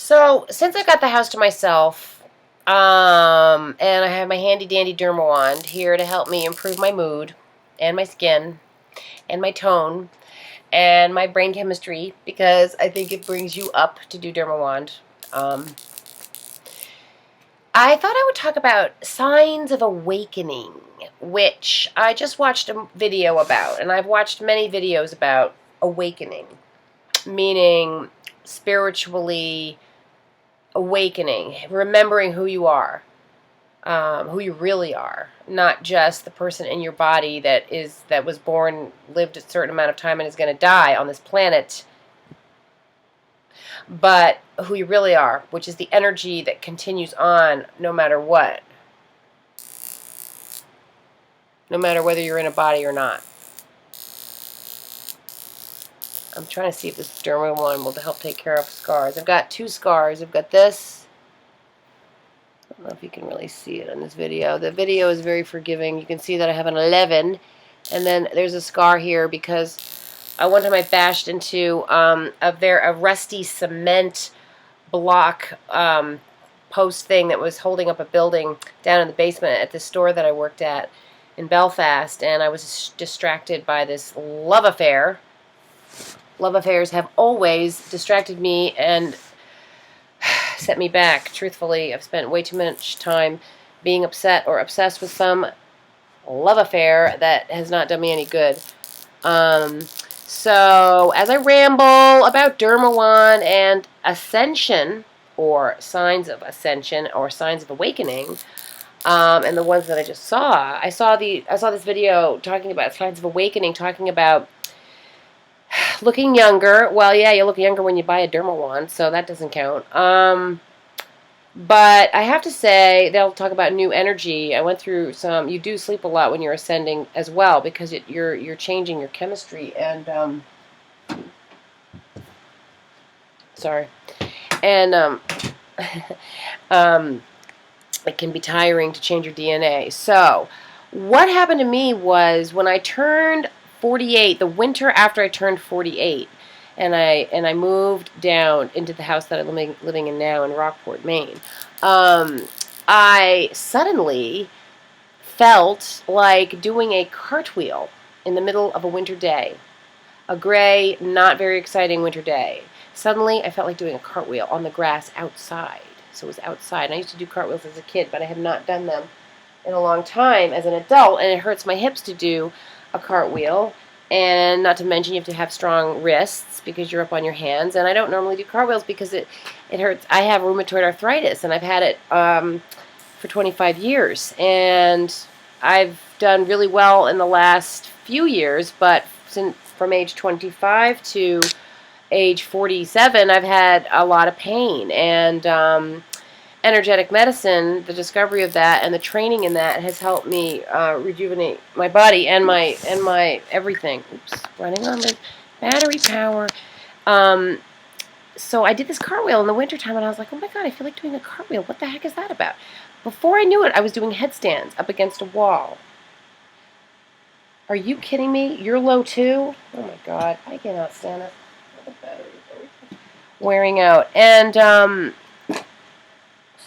So, since I got the house to myself, and I have my handy-dandy Dermawand here to help me improve my mood, and my skin, and my tone, and my brain chemistry, because I think it brings you up to do Dermawand. I thought I would talk about signs of awakening, which I just watched a video about, and I've watched many videos about awakening, meaning spiritually awakening, remembering who you are, who you really are, not just the person in your body that was born, lived a certain amount of time, and is going to die on this planet, but who you really are, which is the energy that continues on no matter what, no matter whether you're in a body or not. I'm trying to see if this Dermawand will help take care of scars. I've got two scars. I've got this. I don't know if you can really see it on this video. The video is very forgiving. You can see that I have an 11. And then there's a scar here because one time I bashed into a rusty cement block post thing that was holding up a building down in the basement at the store that I worked at in Belfast. And I was distracted by this love affair. Love affairs have always distracted me and set me back. Truthfully, I've spent way too much time being upset or obsessed with some love affair that has not done me any good. So, as I ramble about Dermawand and Ascension, or signs of ascension, or signs of awakening, and the ones that I just saw, I saw this video talking about signs of awakening, talking about looking younger. Well, yeah, you look younger when you buy a Dermawand, so that doesn't count. But I have to say, they'll talk about new energy. I went through some. You do sleep a lot when you're ascending as well, because you're changing your chemistry and sorry, and it can be tiring to change your DNA. So, what happened to me was when I turned 48, the winter after I turned 48, and I moved down into the house that I'm living in now in Rockport, Maine. I suddenly felt like doing a cartwheel in the middle of a winter day, a gray, not very exciting winter day. Suddenly, I felt like doing a cartwheel on the grass outside. So it was outside. And I used to do cartwheels as a kid, but I have not done them in a long time as an adult, and it hurts my hips to do a cartwheel, and not to mention you have to have strong wrists because you're up on your hands, and I don't normally do cartwheels because it hurts. I have rheumatoid arthritis, and I've had it for 25 years, and I've done really well in the last few years, but from age 25 to age 47, I've had a lot of pain, and energetic medicine, the discovery of that and the training in that has helped me rejuvenate my body and my everything. Oops, running on the battery power. So I did this cartwheel in the wintertime, and I was like, oh my god, I feel like doing a cartwheel. What the heck is that about? Before I knew it, I was doing headstands up against a wall. Are you kidding me? You're low too? Oh my god, I cannot stand it. The battery is wearing out. And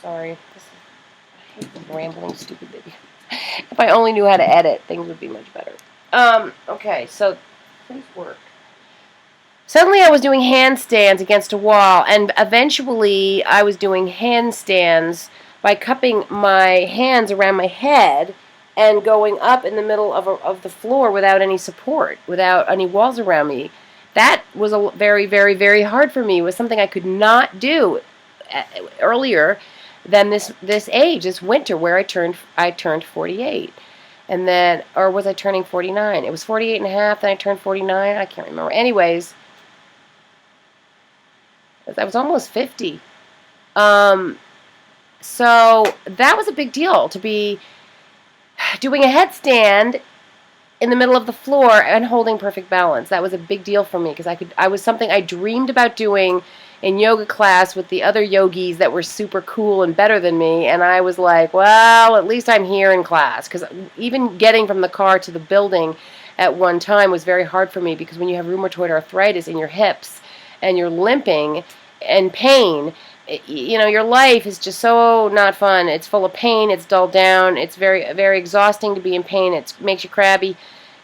sorry, I hate the rambling, stupid video. If I only knew how to edit, things would be much better. Okay, so please work. Suddenly I was doing handstands against a wall, and eventually I was doing handstands by cupping my hands around my head and going up in the middle of the floor without any support, without any walls around me. That was very, very, very hard for me. It was something I could not do earlier than this age, this winter, where I turned 48. And then, or was I turning 49? It was 48 and a half, then I turned 49. I can't remember. Anyways, I was almost 50. So that was a big deal, to be doing a headstand in the middle of the floor and holding perfect balance. That was a big deal for me, because I was something I dreamed about doing in yoga class with the other yogis that were super cool and better than me, and I was like, well, at least I'm here in class, because even getting from the car to the building at one time was very hard for me, because when you have rheumatoid arthritis in your hips and you're limping and pain, you know, your life is just so not fun. It's full of pain. It's dulled down. It's very, very exhausting to be in pain. It makes you crabby.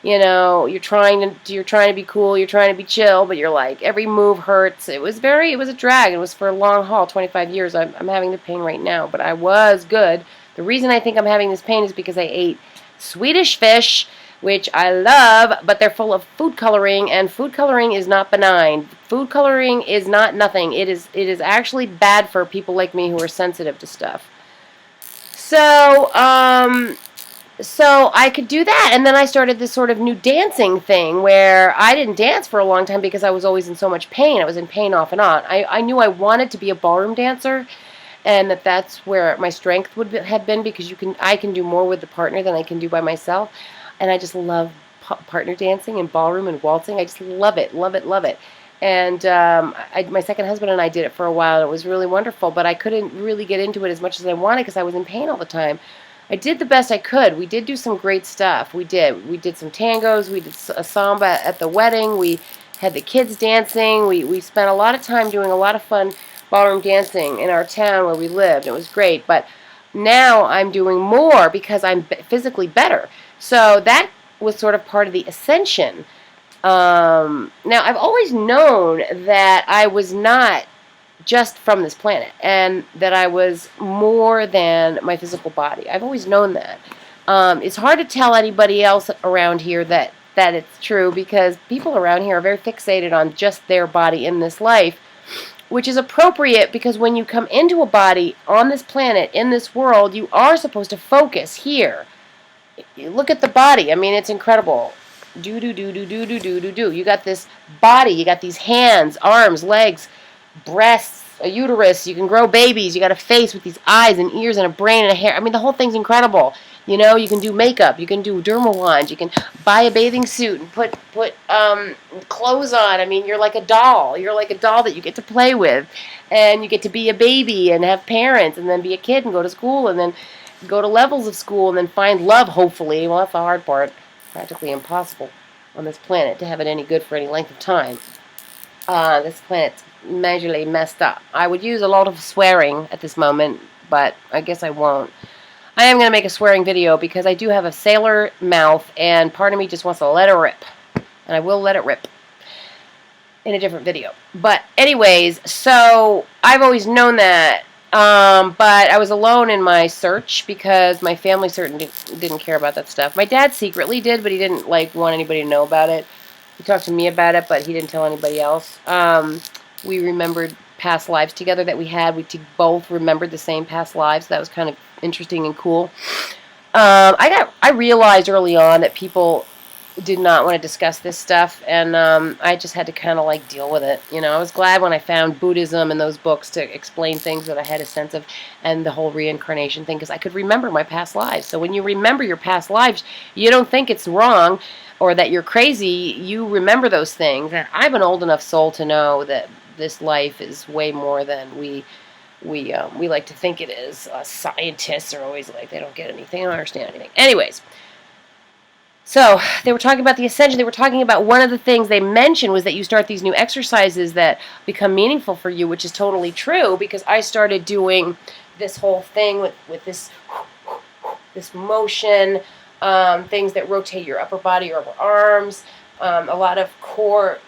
You know, you're trying to be cool. You're trying to be chill, but you're like every move hurts. It was a drag. It was for a long haul, 25 years. I'm having the pain right now, but I was good. The reason I think I'm having this pain is because I ate Swedish fish, which I love, but they're full of food coloring, and food coloring is not benign. Food coloring is not nothing. It is actually bad for people like me who are sensitive to stuff. So, so I could do that, and then I started this sort of new dancing thing where I didn't dance for a long time because I was always in so much pain. I was in pain off and on. I knew I wanted to be a ballroom dancer, and that's where my strength would have been, because I can do more with the partner than I can do by myself. And I just love partner dancing and ballroom and waltzing. I just love it, love it, love it. And my second husband and I did it for a while. And it was really wonderful, but I couldn't really get into it as much as I wanted because I was in pain all the time. I did the best I could. We did do some great stuff. We did some tangos. We did a samba at the wedding. We had the kids dancing. We spent a lot of time doing a lot of fun ballroom dancing in our town where we lived. It was great. But now I'm doing more because I'm physically better. So that was sort of part of the Ascension. Now, I've always known that I was not just from this planet, and that I was more than my physical body. I've always known that. It's hard to tell anybody else around here that it's true, because people around here are very fixated on just their body in this life, which is appropriate, because when you come into a body on this planet, in this world, you are supposed to focus here. You look at the body. I mean, it's incredible. Do. You got this body. You got these hands, arms, legs, breasts, a uterus. You can grow babies. You got a face with these eyes and ears and a brain and a hair. I mean, the whole thing's incredible. You know, you can do makeup. You can do Dermawand. You can buy a bathing suit and put clothes on. I mean, you're like a doll. You're like a doll that you get to play with, and you get to be a baby and have parents, and then be a kid and go to school, and then go to levels of school, and then find love, hopefully. Well, that's the hard part. Practically impossible on this planet to have it any good for any length of time. This planet's majorly messed up. I would use a lot of swearing at this moment, but I guess I won't. I am going to make a swearing video because I do have a sailor mouth, and part of me just wants to let it rip. And I will let it rip in a different video. But anyways, so I've always known that. But I was alone in my search because my family certainly didn't care about that stuff. My dad secretly did, but he didn't want anybody to know about it. He talked to me about it, but he didn't tell anybody else. We remembered past lives together that we had. We both remembered the same past lives. That was kind of interesting and cool. I realized early on that people did not want to discuss this stuff, and I just had to kind of deal with it. You know, I was glad when I found Buddhism and those books to explain things that I had a sense of, and the whole reincarnation thing, because I could remember my past lives. So when you remember your past lives, you don't think it's wrong or that you're crazy. You remember those things. And I'm an old enough soul to know that this life is way more than we like to think it is. Scientists are always like, they don't get anything, they don't understand anything. Anyways. So, they were talking about the Ascension. They were talking about one of the things they mentioned was that you start these new exercises that become meaningful for you, which is totally true, because I started doing this whole thing with this motion, things that rotate your upper body, your upper arms, a lot of core,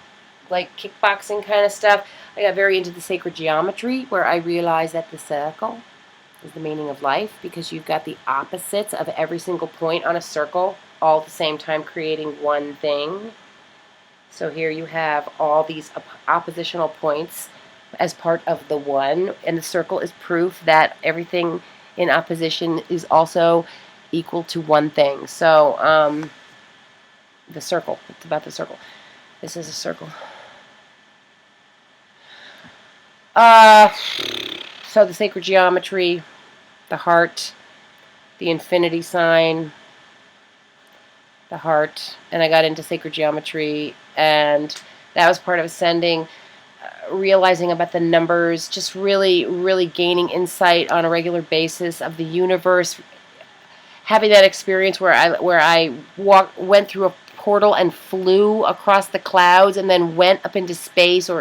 like kickboxing kind of stuff. I got very into the sacred geometry, where I realized that the circle is the meaning of life, because you've got the opposites of every single point on a circle all at the same time creating one thing. So here you have all these oppositional points as part of the one, and the circle is proof that everything in opposition is also equal to one thing. So the circle, it's about the circle. This is a circle. So the sacred geometry, the heart, the infinity sign, the heart, and I got into sacred geometry, and that was part of ascending, realizing about the numbers, just really, really gaining insight on a regular basis of the universe, having that experience where I went through a portal and flew across the clouds and then went up into space or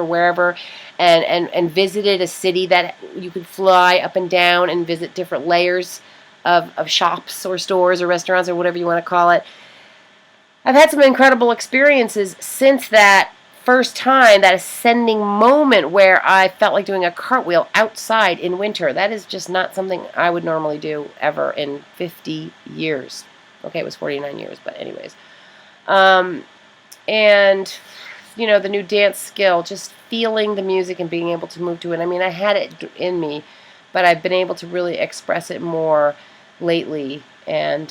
wherever and visited a city that you could fly up and down and visit different layers of shops or stores or restaurants or whatever you want to call it. I've had some incredible experiences since that first time, that ascending moment where I felt like doing a cartwheel outside in winter. That is just not something I would normally do ever in 50 years. Okay, it was 49 years, but anyways. And, you know, the new dance skill, just feeling the music and being able to move to it. I mean, I had it in me, but I've been able to really express it more lately. And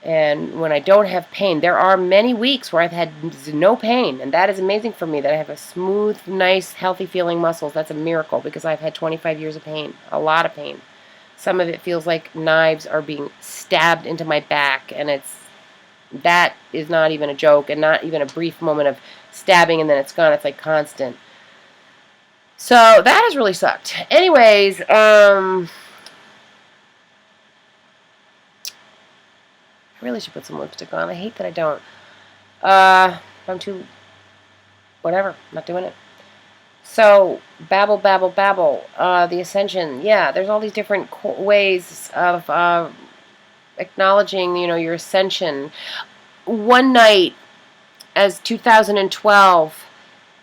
when I don't have pain, there are many weeks where I've had no pain, and that is amazing for me, that I have a smooth, nice, healthy feeling muscles. That's a miracle, because I've had 25 years of pain, a lot of pain. Some of it feels like knives are being stabbed into my back, and that is not even a joke, and not even a brief moment of stabbing and then it's gone. It's like constant. So that has really sucked. Anyways, I really should put some lipstick on. I hate that I don't. I'm too... whatever. Not doing it. So, babble, babble, babble. The Ascension. Yeah, there's all these different ways of acknowledging, you know, your ascension. One night, as 2012,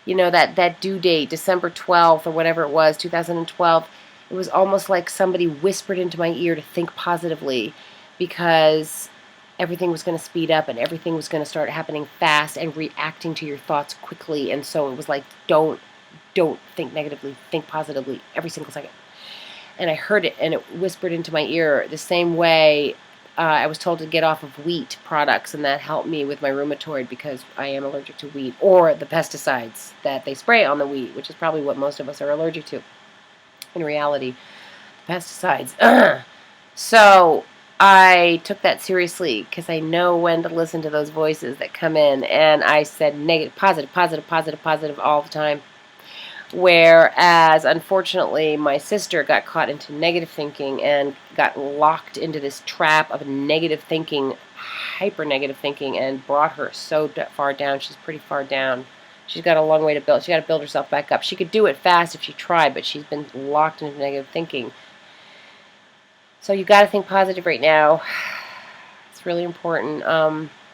you know, that due date, December 12th or whatever it was, 2012, it was almost like somebody whispered into my ear to think positively, because everything was going to speed up and everything was going to start happening fast and reacting to your thoughts quickly. And so it was like, don't think negatively, think positively every single second. And I heard it, and it whispered into my ear the same way I was told to get off of wheat products, and that helped me with my rheumatoid, because I am allergic to wheat, or the pesticides that they spray on the wheat, which is probably what most of us are allergic to in reality, pesticides. So I took that seriously, because I know when to listen to those voices that come in, and I said negative, positive, positive, positive, positive all the time. Whereas, unfortunately, my sister got caught into negative thinking and got locked into this trap of negative thinking, hyper-negative thinking, and brought her so far down. She's pretty far down. She's got a long way to build. She's got to build herself back up. She could do it fast if she tried, but she's been locked into negative thinking. So you got to think positive right now. It's really important.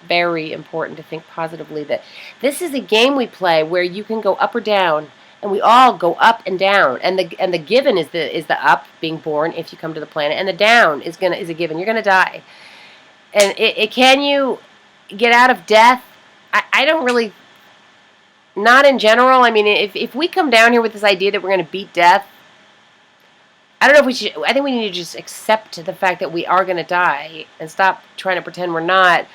Very important to think positively. That this is a game we play where you can go up or down. And we all go up and down, and the given is the up, being born if you come to the planet, and the down is a given. You're gonna die, and can you get out of death? I don't really, not in general. I mean, if we come down here with this idea that we're gonna beat death, I don't know if we should. I think we need to just accept the fact that we are gonna die and stop trying to pretend we're not.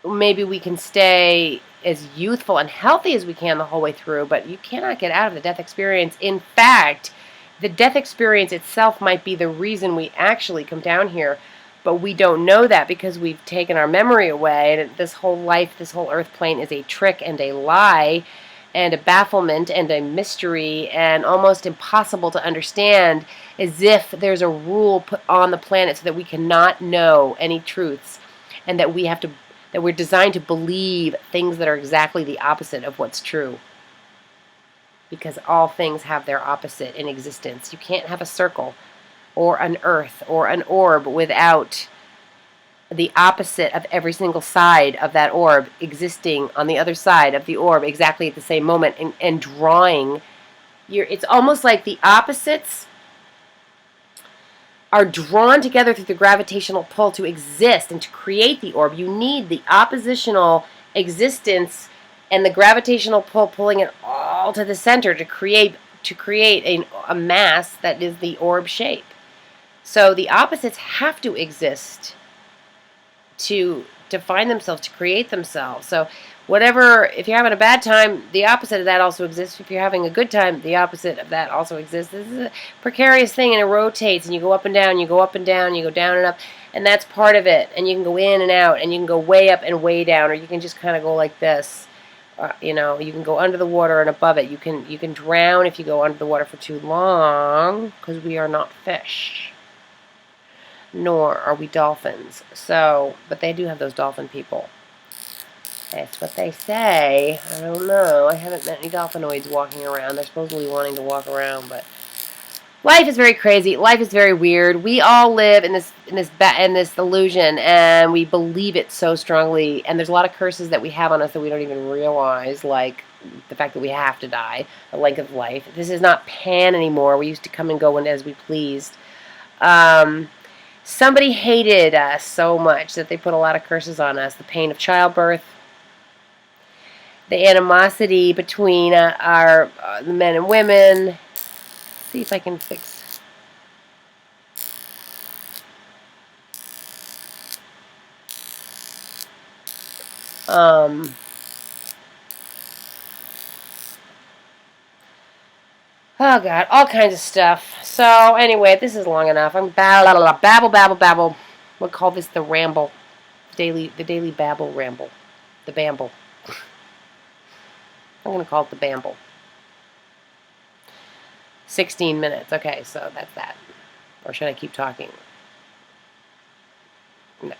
Maybe we can stay as youthful and healthy as we can the whole way through, but you cannot get out of the death experience. In fact, the death experience itself might be the reason we actually come down here, but we don't know that because we've taken our memory away, and this whole life, this whole earth plane is a trick and a lie and a bafflement and a mystery and almost impossible to understand, as if there's a rule put on the planet so that we cannot know any truths, and that we're designed to believe things that are exactly the opposite of what's true. Because all things have their opposite in existence. You can't have a circle or an earth or an orb without the opposite of every single side of that orb existing on the other side of the orb exactly at the same moment, and drawing. It's almost like the opposites are drawn together through the gravitational pull to exist and to create the orb. You need the oppositional existence and the gravitational pull pulling it all to the center to create a mass that is the orb shape. So the opposites have to exist to define themselves, to create themselves. So whatever, if you're having a bad time, the opposite of that also exists. If you're having a good time, the opposite of that also exists. This is a precarious thing, and it rotates, and you go up and down, you go up and down, you go down and up, and that's part of it. And you can go in and out, and you can go way up and way down, or you can just kind of go like this. You know, you can go under the water and above it. You can drown if you go under the water for too long, because we are not fish. nor are we dolphins. So, but they do have those dolphin people. That's what they say. I don't know. I haven't met any dolphinoids walking around. They're supposedly wanting to walk around, but life is very crazy. Life is very weird. We all live in this illusion, and we believe it so strongly. And there's a lot of curses that we have on us that we don't even realize, like the fact that we have to die, the length of life. This is not Pan anymore. We used to come and go as we pleased. Somebody hated us so much that they put a lot of curses on us. The pain of childbirth, the animosity between the men and women. Let's see if I can fix. Oh God, all kinds of stuff. So anyway, this is long enough. I'm babble. We'll call this the ramble, the daily babble ramble, the bamble. I'm gonna call it the bamble. 16 minutes. Okay, so that's that. Or should I keep talking? No.